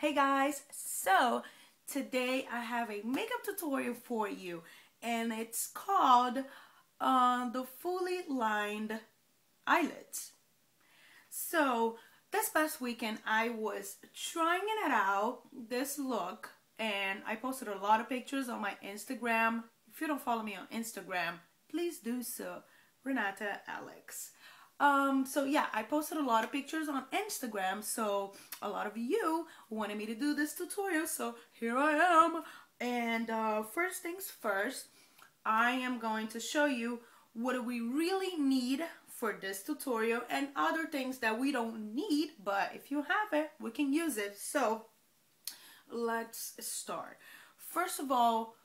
Hey guys, so today I have a makeup tutorial for you and it's called the fully lined eyelids. So this past weekend I was trying it out, this look, and I posted a lot of pictures on my Instagram. If you don't follow me on Instagram, please do so, Renata Alix. So yeah, I posted a lot of pictures on Instagram, so a lot of you wanted me to do this tutorial, so here I am. And first things first, I am going to show you what do we really need for this tutorial and other things that we don't need, but if you have it, we can use it. So let's start. First of all,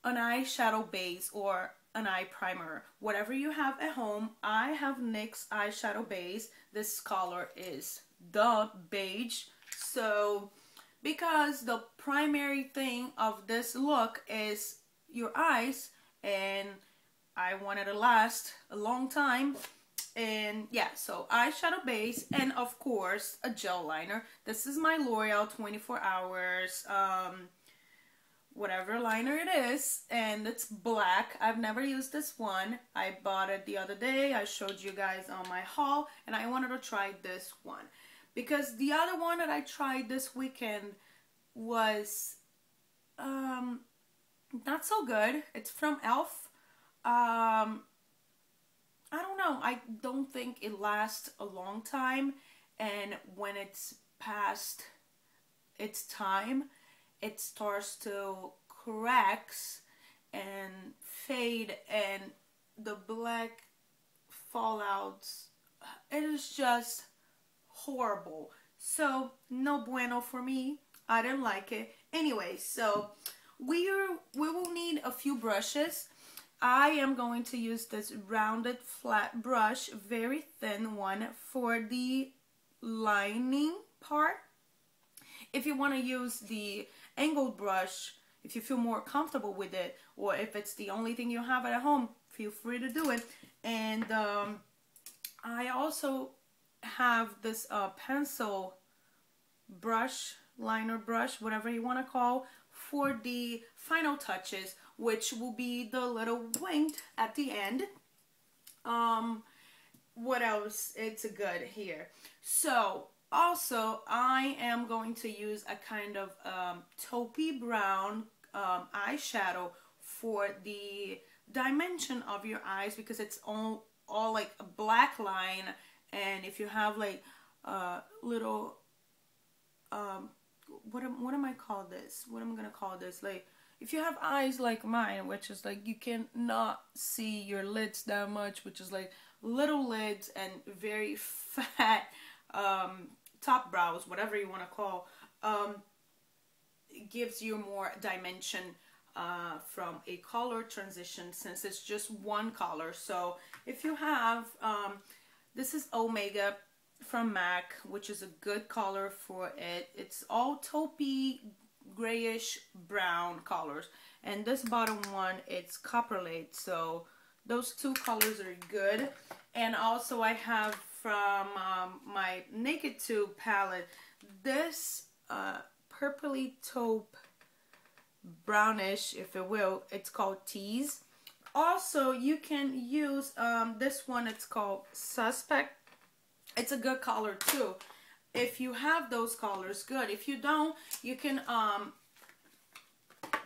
an eyeshadow base or an eye primer, whatever you have at home. I have NYX eyeshadow base. This color is the beige. So because the primary thing of this look is your eyes, and I wanted to last a long time, and yeah, so eyeshadow base, and of course a gel liner. This is my L'Oreal 24 hours whatever liner it is, and it's black. I've never used this one. I bought it the other day. I showed you guys on my haul, and I wanted to try this one because the other one that I tried this weekend was not so good. It's from e.l.f. I don't know. I don't think it lasts a long time, and when it's past its time, it starts to cracks and fade, and the black fallouts. It is just horrible. So no bueno for me. I didn't like it. Anyway, so we will need a few brushes. I am going to use this rounded flat brush, very thin one, for the lining part. If you want to use the angled brush, if you feel more comfortable with it, or if it's the only thing you have at home, feel free to do it. And I also have this pencil brush, liner brush, whatever you want to call, for the final touches, which will be the little wing at the end. What else? It's good here. So also, I am going to use a kind of taupey brown eyeshadow for the dimension of your eyes, because it's all like a black line, and if you have like little what am I call this? What am I gonna call this? Like, if you have eyes like mine, which is like you cannot see your lids that much, which is like little lids and very fat top brows, whatever you want to call, it gives you more dimension from a color transition, since it's just one color. So if you have this is Omega from MAC, which is a good color for it. It's all taupey grayish brown colors, and this bottom one, it's Copperlate. So those two colors are good. And also I have from my Naked Tube palette this purpley taupe brownish, if it will. It's called Tease. Also, you can use this one. It's called Suspect. It's a good color too. If you have those colors, good. If you don't, you can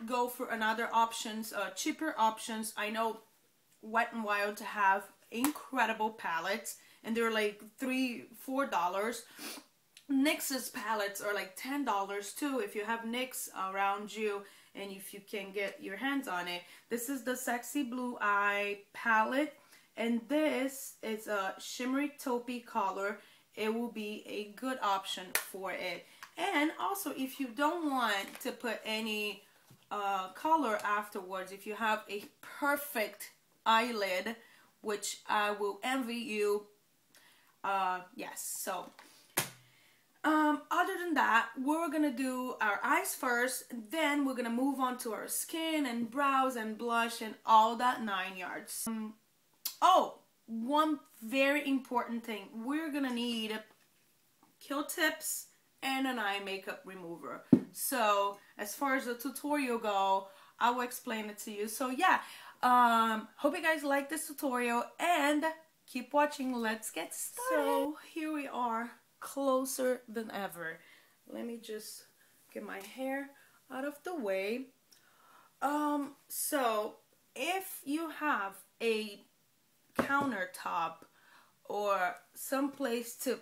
go for another options, cheaper options. I know Wet n Wild to have incredible palettes, and they're like $3-4. NYX's palettes are like $10 too, if you have NYX around you and if you can get your hands on it. This is the Sexy Blue Eye palette, and this is a shimmery taupey color. It will be a good option for it. And also, if you don't want to put any color afterwards, if you have a perfect eyelid, which I will envy you, yes. So other than that, we're gonna do our eyes first, then we're gonna move on to our skin and brows and blush and all that 9 yards. Oh, one very important thing, we're gonna need Q-tips and an eye makeup remover. So as far as the tutorial go, I will explain it to you. So yeah, hope you guys like this tutorial and keep watching. Let's get started. So here we are, closer than ever. Let me just get my hair out of the way. So if you have a countertop or some place to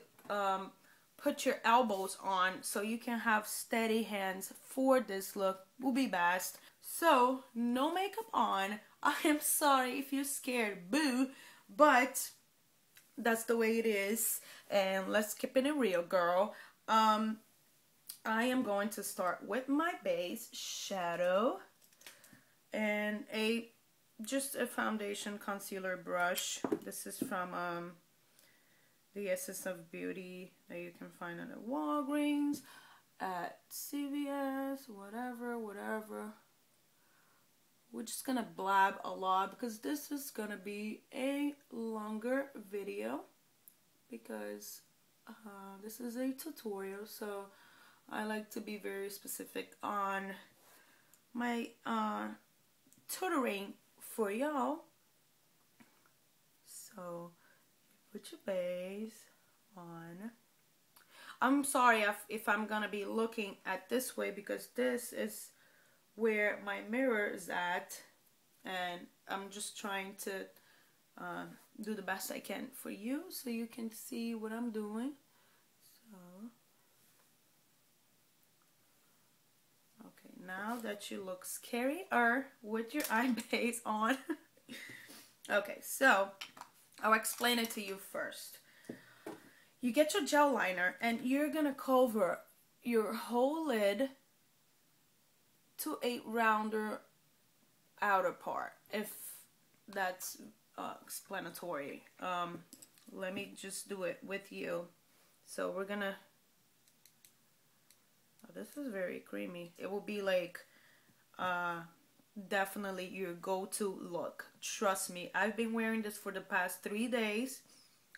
put your elbows on so you can have steady hands for this look, will be best. So no makeup on. I am sorry if you're scared, boo, but that's the way it is, and let's keep it real, girl. I am going to start with my base shadow and just a foundation concealer brush. This is from the Essence of Beauty that you can find at Walgreens, at CVS, whatever. We're just gonna blab a lot because this is gonna be a longer video because this is a tutorial, so I like to be very specific on my tutoring for y'all. So put your base on. I'm sorry if I'm gonna be looking at this way because this is where my mirror is at, and I'm just trying to do the best I can for you so you can see what I'm doing. So okay, now that you look scarier with your eye base on. Okay, so I'll explain it to you first. You get your gel liner and you're gonna cover your whole lid to a rounder outer part, if that's explanatory. Let me just do it with you. So we're gonna, oh, this is very creamy. It will be like definitely your go-to look. Trust me, I've been wearing this for the past 3 days.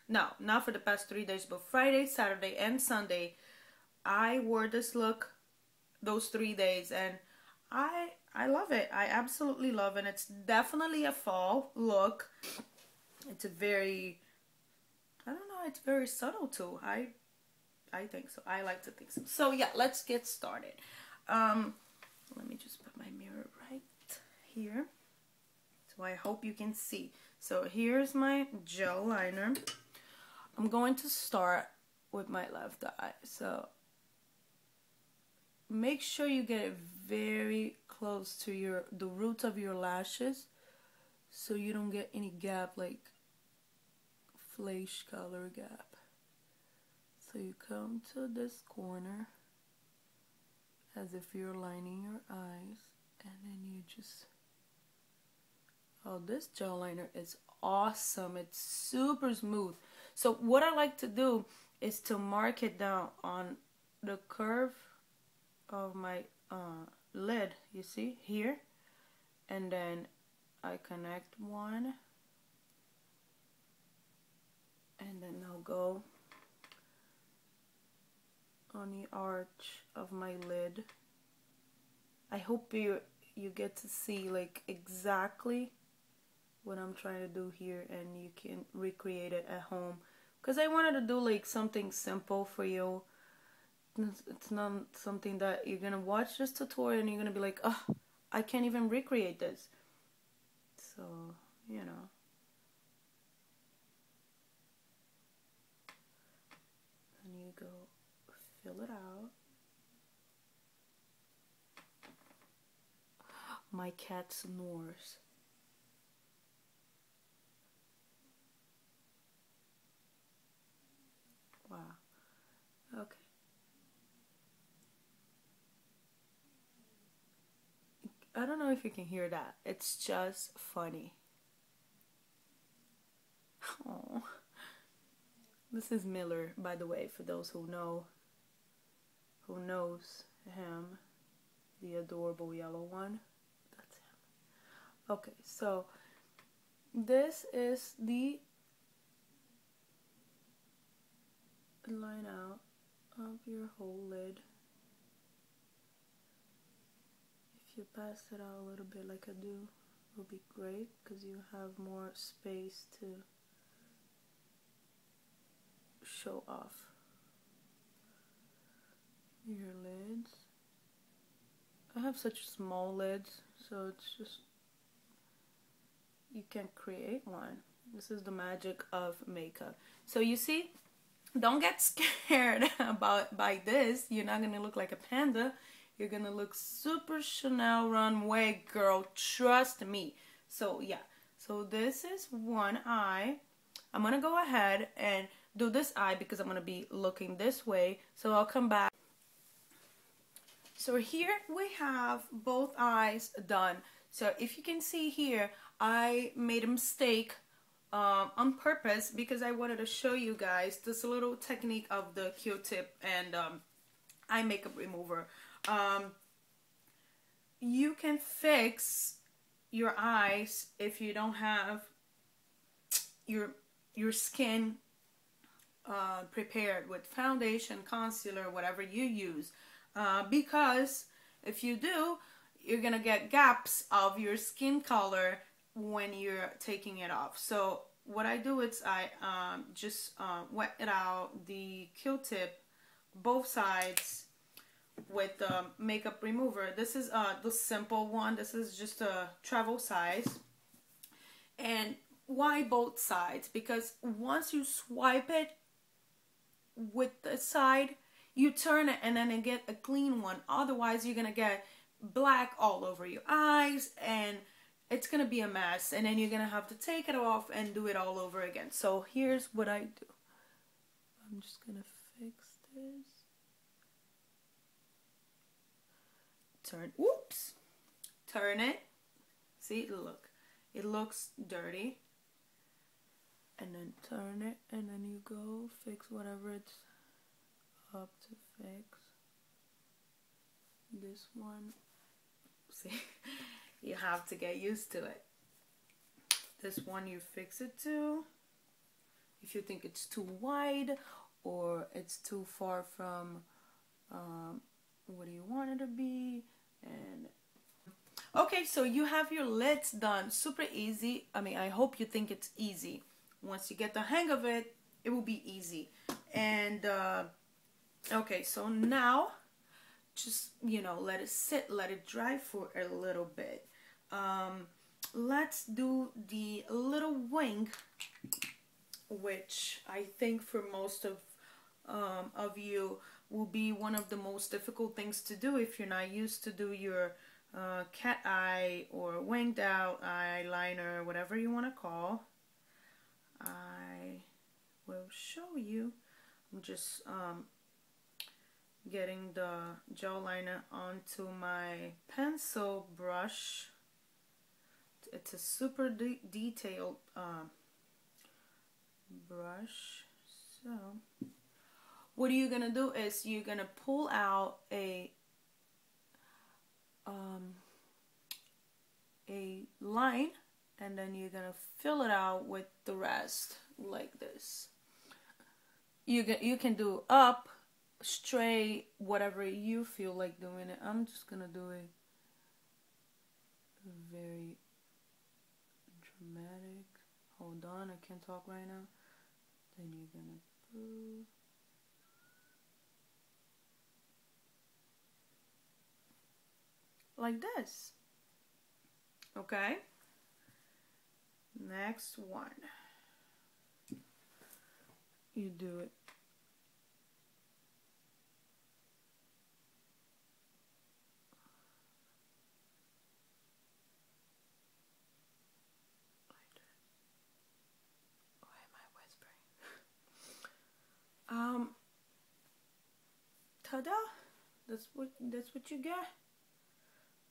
No, not for the past 3 days, but Friday, Saturday, and Sunday. I wore this look those 3 days, and I love it. I absolutely love it. It's definitely a fall look. It's a very, I don't know, it's very subtle too. I think so. I like to think so. So yeah, let's get started. Let me just put my mirror right here. So I hope you can see. So here's my gel liner. I'm going to start with my left eye. So make sure you get it very close to the roots of your lashes so you don't get any gap, like flesh color gap. So you come to this corner as if you're lining your eyes, and then you just, oh, this gel liner is awesome. It's super smooth. So what I like to do is to mark it down on the curve of my lid, you see here, and then I connect one, and then I'll go on the arch of my lid. I hope you get to see like exactly what I'm trying to do here, and you can recreate it at home, because I wanted to do like something simple for you. It's not something that you're gonna watch this tutorial and you're gonna be like, oh, I can't even recreate this. So, you know. And you go fill it out. My cat snores. Wow. Okay. I don't know if you can hear that. It's just funny. Oh. This is Miller, by the way, for those who knows him, the adorable yellow one. That's him. Okay, so this is the line out have your whole lid. If you pass it out a little bit like I do, it will be great because you have more space to show off your lids. I have such small lids, so it's just, you can create one. This is the magic of makeup. So you see, don't get scared by this. You're not gonna look like a panda. You're gonna look super Chanel runway girl, trust me. So yeah, so this is one eye. I'm gonna go ahead and do this eye because I'm gonna be looking this way. So I'll come back. So here we have both eyes done. So if you can see here, I made a mistake on purpose because I wanted to show you guys this little technique of the Q-tip and eye makeup remover. You can fix your eyes if you don't have your skin prepared with foundation, concealer, whatever you use. Because if you do, you're gonna get gaps of your skin color when you're taking it off. So what I do is I just wet it out the Q-tip both sides with the makeup remover. This is the simple one. This is just a travel size. And why both sides? Because once you swipe it with the side, you turn it and then you get a clean one. Otherwise, you're gonna get black all over your eyes and it's gonna be a mess. And then you're gonna have to take it off and do it all over again. So here's what I do. I'm just gonna fix this. Turn, whoops. Turn it. See, look. It looks dirty. And then turn it and then you go fix whatever it's up to fix. This one, see, you have to get used to it. This one you fix it to. If you think it's too wide or it's too far from what do you want it to be. And okay, so you have your lids done. Super easy. I mean, I hope you think it's easy. Once you get the hang of it, it will be easy. And okay, so now just, you know, let it sit, let it dry for a little bit. Let's do the little wing, which I think for most of you will be one of the most difficult things to do if you're not used to do your cat eye or winged out eyeliner, whatever you want to call. I will show you. I'm just getting the gel liner onto my pencil brush. It's a super detailed brush. So what you're gonna do is you're gonna pull out a line and then you're gonna fill it out with the rest like this. You can do up, straight, whatever you feel like doing it. I'm just gonna do it very dramatic. Hold on, I can't talk right now. Then you're gonna do like this. Okay? Next one. You do it like that. Why am I whispering? Ta-da! That's what you get.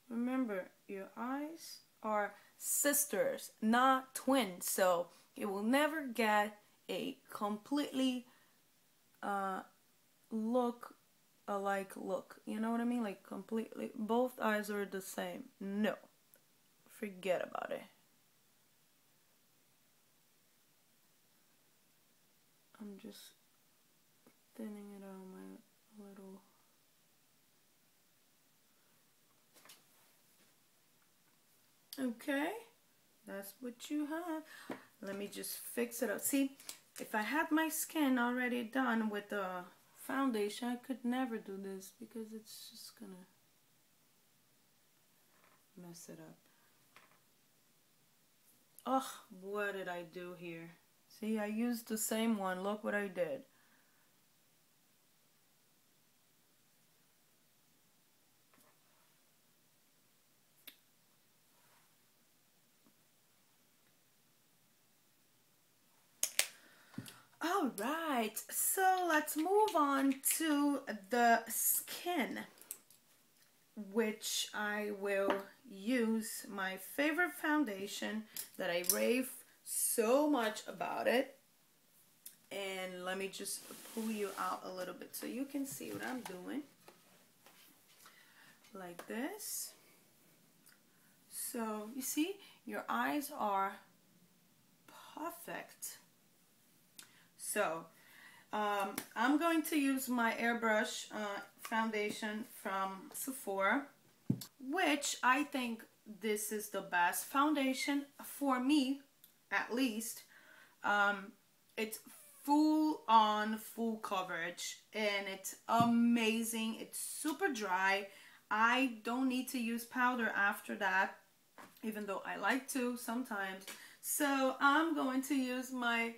Remember, your eyes are sisters, not twins, so you will never get a completely alike look. You know what I mean? Like completely, both eyes are the same. No, forget about it. I'm just thinning it out my a little. Okay, that's what you have. Let me just fix it up. See, if I had my skin already done with the foundation, I could never do this because it's just gonna mess it up. Oh, what did I do here? See, I used the same one. Look what I did. All right, so let's move on to the skin, which I will use my favorite foundation that I rave so much about it. And let me just pull you out a little bit so you can see what I'm doing. Like this. So you see, your eyes are perfect. So I'm going to use my airbrush foundation from Sephora, which I think this is the best foundation for me, at least. It's full coverage and it's amazing. It's super dry. I don't need to use powder after that, even though I like to sometimes. So I'm going to use my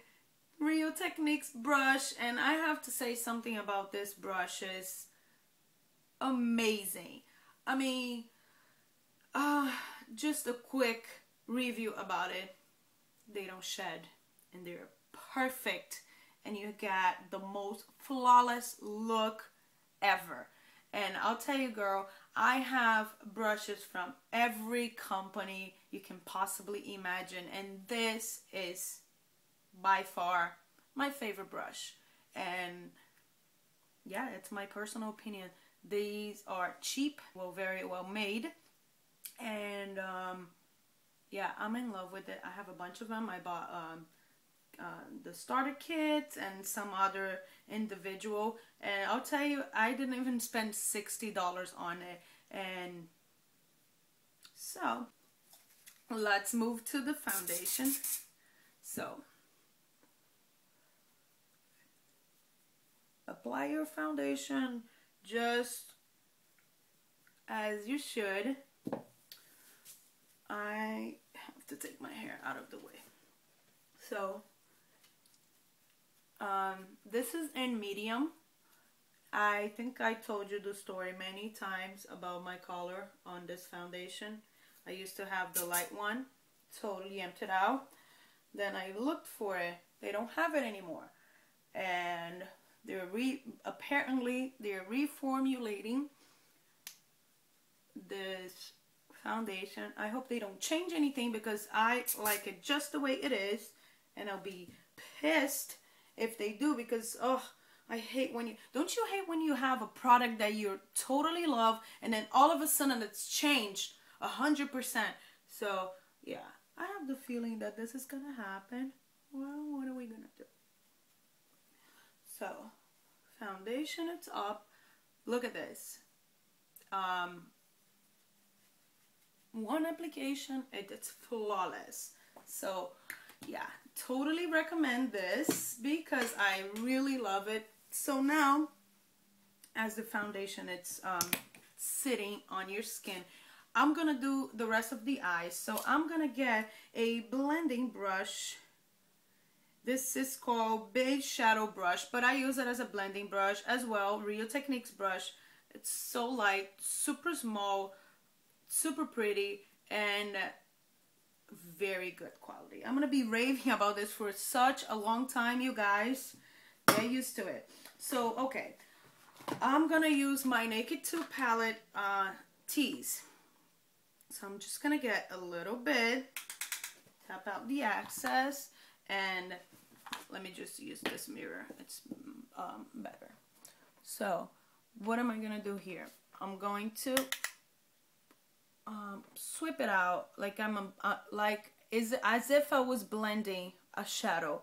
Real Techniques brush, and I have to say something about this brush. Is amazing. I mean, just a quick review about it. They don't shed and they're perfect, and you get the most flawless look ever. And I'll tell you, girl, I have brushes from every company you can possibly imagine, and this is by far my favorite brush. And yeah, it's my personal opinion. These are cheap, well, very well made, and yeah, I'm in love with it. I have a bunch of them. I bought the starter kit and some other individual, and I'll tell you, I didn't even spend $60 on it. And so let's move to the foundation. So apply your foundation just as you should. I have to take my hair out of the way. So this is in medium. I think I told you the story many times about my color on this foundation. I used to have the light one, totally emptied out. Then I looked for it. They don't have it anymore. And they're apparently they're reformulating this foundation. I hope they don't change anything because I like it just the way it is, and I'll be pissed if they do, because I hate when don't you hate when you have a product that you totally love and then all of a sudden it's changed 100%. So yeah, I have the feeling that this is gonna happen. Well, what are we gonna do? So foundation, it's up. Look at this. One application, it's flawless. So yeah, totally recommend this because I really love it. So now, as the foundation, it's sitting on your skin, I'm gonna do the rest of the eyes. So I'm gonna get a blending brush. This is called Beige Shadow Brush, but I use it as a blending brush as well. Real Techniques brush. It's so light, super small, super pretty, and very good quality. I'm gonna be raving about this for such a long time, you guys. Get used to it. So okay, I'm gonna use my Naked 2 palette tease. So I'm just gonna get a little bit, tap out the excess, and let me just use this mirror. It's better. So what am I gonna do here? I'm going to sweep it out like as if I was blending a shadow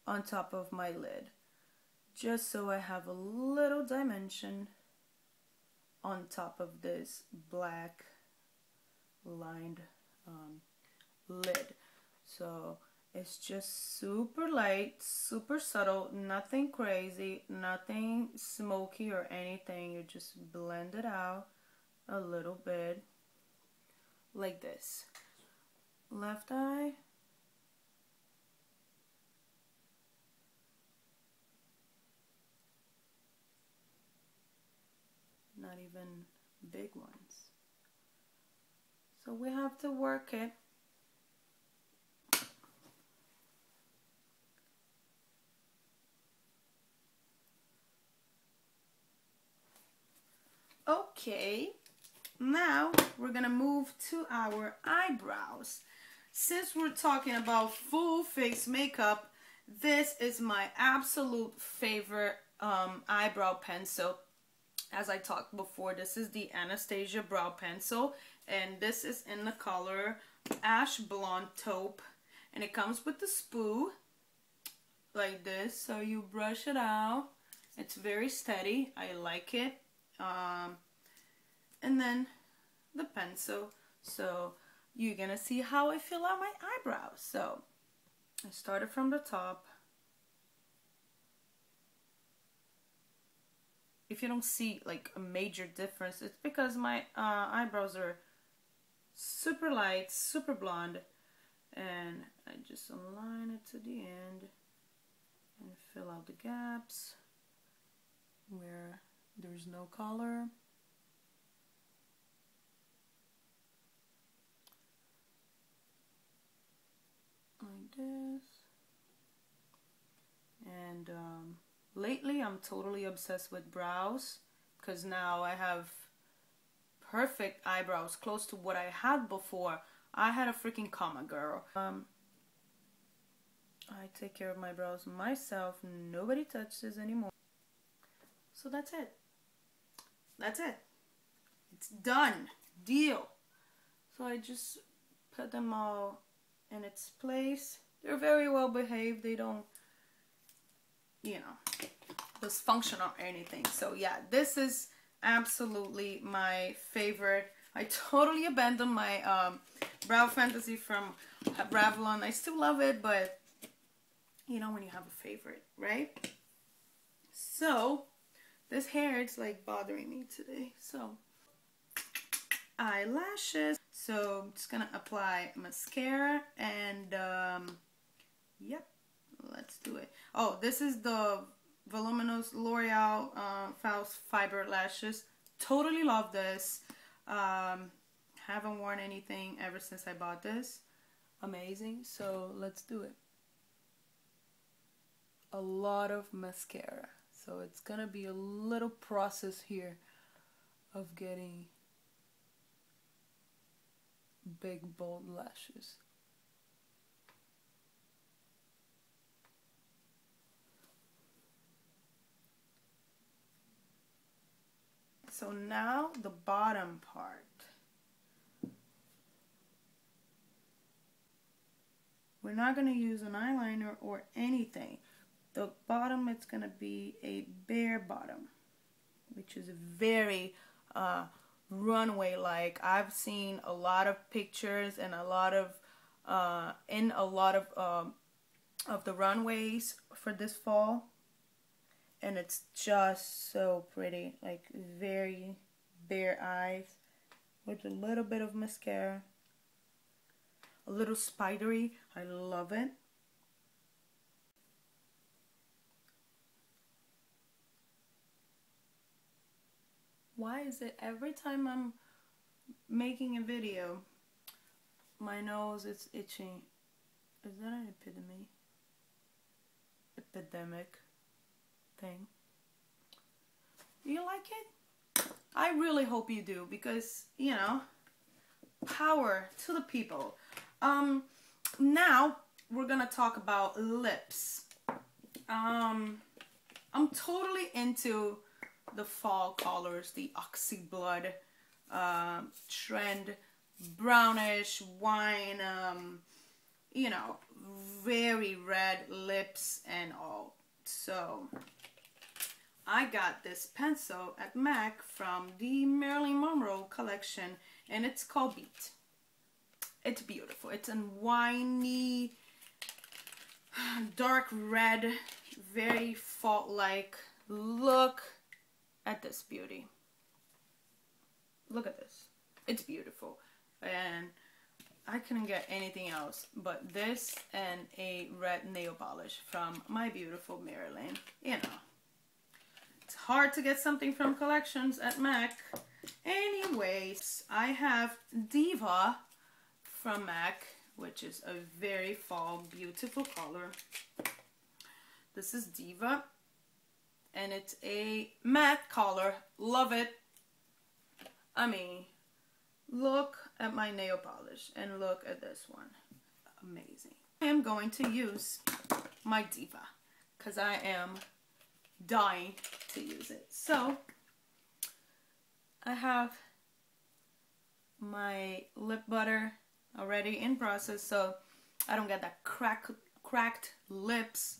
on top of my lid. just so I have a little dimension on top of this black lined lid. So it's just super light, super subtle, nothing crazy, nothing smoky or anything. You just blend it out a little bit like this. Left eye. Not even big ones. So we have to work it. Okay, now we're gonna move to our eyebrows. Since we're talking about full face makeup, this is my absolute favorite eyebrow pencil. As I talked before, this is the Anastasia Brow Pencil, and this is in the color Ash Blonde Taupe, and it comes with the spoo like this, so you brush it out. It's very steady. I like it. And then the pencil. So you're gonna see how I fill out my eyebrows. So I started from the top. If you don't see like a major difference, it's because my eyebrows are super light, super blonde, and I just align it to the end and fill out the gaps where there's no color. Like this. And lately I'm totally obsessed with brows, because now I have perfect eyebrows, close to what I had before. I had a freaking comma, girl. I take care of my brows myself. Nobody touches anymore. So that's it. That's it. It's done. Deal. So I just put them all in its place. They're very well behaved. They don't, you know, dysfunction or anything. So yeah, this is absolutely my favorite. I totally abandoned my Brow Fantasy from Revlon. I still love it, but you know when you have a favorite, right? So this hair, it's like bothering me today. So eyelashes. So I'm just gonna apply mascara and yep, let's do it. Oh, this is the voluminous L'Oreal False Fiber Lashes. Totally love this. Haven't worn anything ever since I bought this. Amazing. So let's do it. A lot of mascara. So it's gonna be a little process here of getting big bold lashes. So now the bottom part. We're not going to use an eyeliner or anything. The bottom, it's going to be a bare bottom, which is very runway-like. I've seen a lot of pictures and a lot of of the runways for this fall, and it's just so pretty. Like very bare eyes with a little bit of mascara. A little spidery. I love it. Why is it every time I'm making a video, my nose is itching? Is that an epidemic thing? You like it? I really hope you do, because, you know, power to the people. Now we're gonna talk about lips. I'm totally into the fall colors, the Oxy Blood trend, brownish wine, you know, very red lips and all. So I got this pencil at MAC from the Marilyn Monroe collection, and it's called Beat. It's beautiful. It's a winey, dark red, very fall-like. Look at this beauty. Look at this. It's beautiful. And I couldn't get anything else but this and a red nail polish from my beautiful Marilyn. You know, it's hard to get something from collections at MAC. Anyways, I have Diva from MAC, which is a very fall, beautiful color. This is Diva, and it's a matte color. Love it. I mean, look at my nail polish and look at this one. Amazing. I am going to use my Diva because I am dying to use it. So I have my lip butter already in process, so I don't get that cracked lips,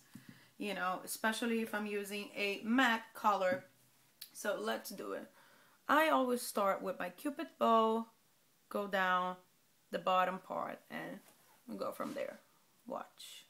you know, especially if I'm using a matte color. So let's do it. I always start with my Cupid bow, go down the bottom part, and we go from there. Watch.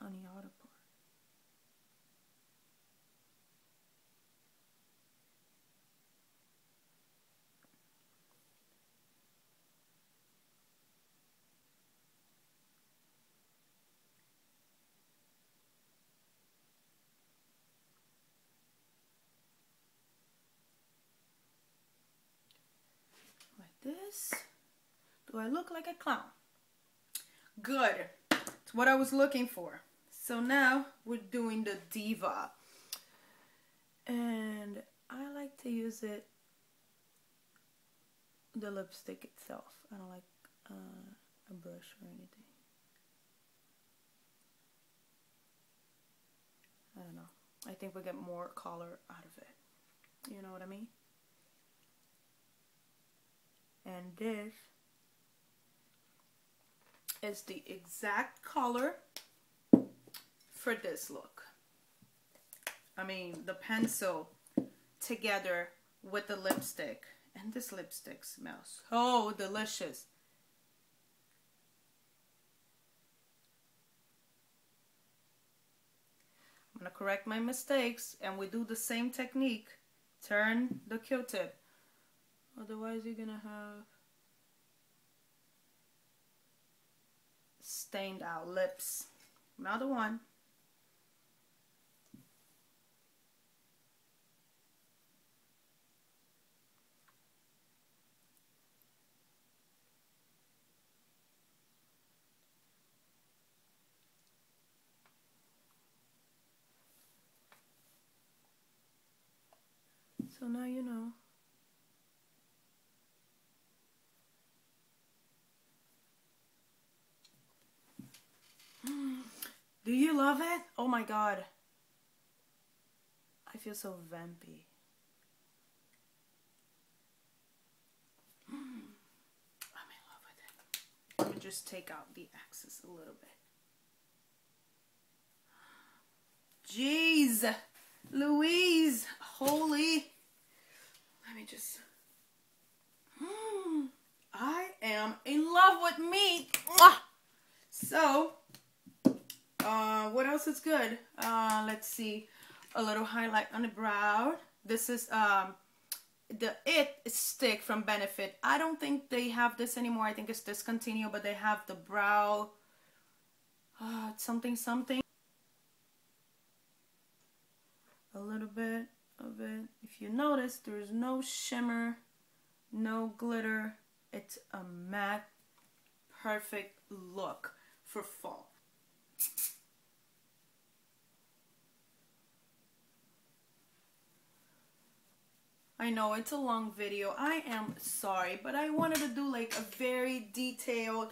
On the outer part. Like this. Do I look like a clown? Good. It's what I was looking for. So now we're doing the Diva, and I like to use it, the lipstick itself. I don't like a brush or anything. I don't know. I think we get more color out of it. You know what I mean? And this is the exact color for this look. I mean, the pencil together with the lipstick, and this lipstick smells so delicious. I'm gonna correct my mistakes, and we do the same technique. Turn the Q-tip, otherwise you're gonna have stained out lips. Another one. So now you know. Do you love it? Oh my god. I feel so vampy. I'm in love with it. Let me just take out the excess a little bit. Jeez. Louise. Holy. Let me just... I am in love with me. So, what else is good? Let's see. A little highlight on the brow. This is the It stick from Benefit. I don't think they have this anymore. I think it's discontinued, but they have the brow something. A little bit of it. If you notice, there's no shimmer, no glitter. It's a matte, perfect look for fall. I know it's a long video. I am sorry, but I wanted to do like a very detailed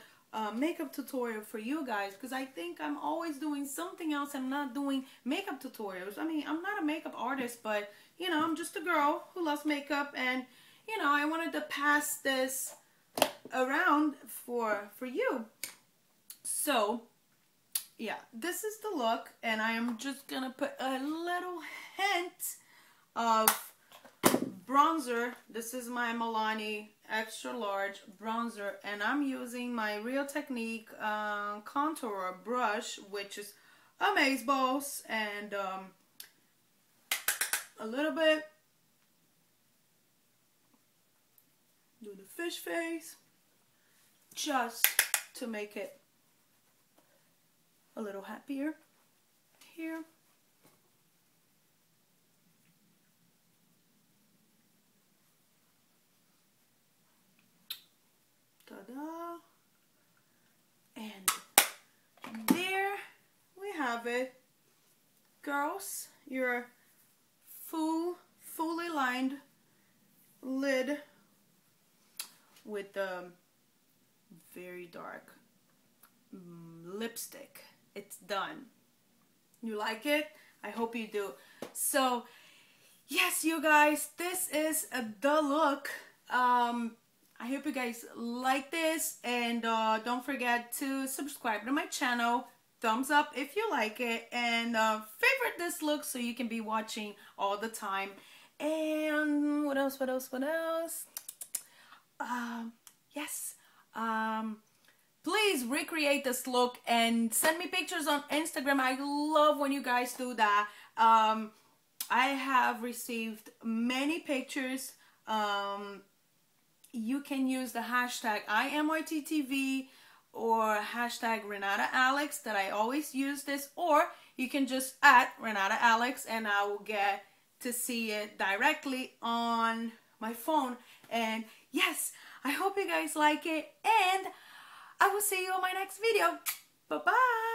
makeup tutorial for you guys, because I think I'm always doing something else. I'm not doing makeup tutorials. I mean, I'm not a makeup artist, but you know, I'm just a girl who loves makeup, and you know, I wanted to pass this around for you. So yeah, this is the look, and I am just gonna put a little hint of bronzer. This is my Milani extra large bronzer, and I'm using my Real Technique contour brush, which is amazeballs, and a little bit, do the fish face just to make it a little happier here. Ta-da! And there we have it, girls. Your fully lined lid with the very dark lipstick. It's done. You like it? I hope you do. So yes, you guys, this is the look. I hope you guys like this, and don't forget to subscribe to my channel. Thumbs up if you like it, and favorite this look so you can be watching all the time. And what else? Yes. Please recreate this look and send me pictures on Instagram. I love when you guys do that. I have received many pictures. You can use the hashtag IMYTTV or hashtag Renata Alix that I always use this, or you can just @ Renata Alix and I will get to see it directly on my phone. And yes, I hope you guys like it, and I will see you on my next video. Bye-bye.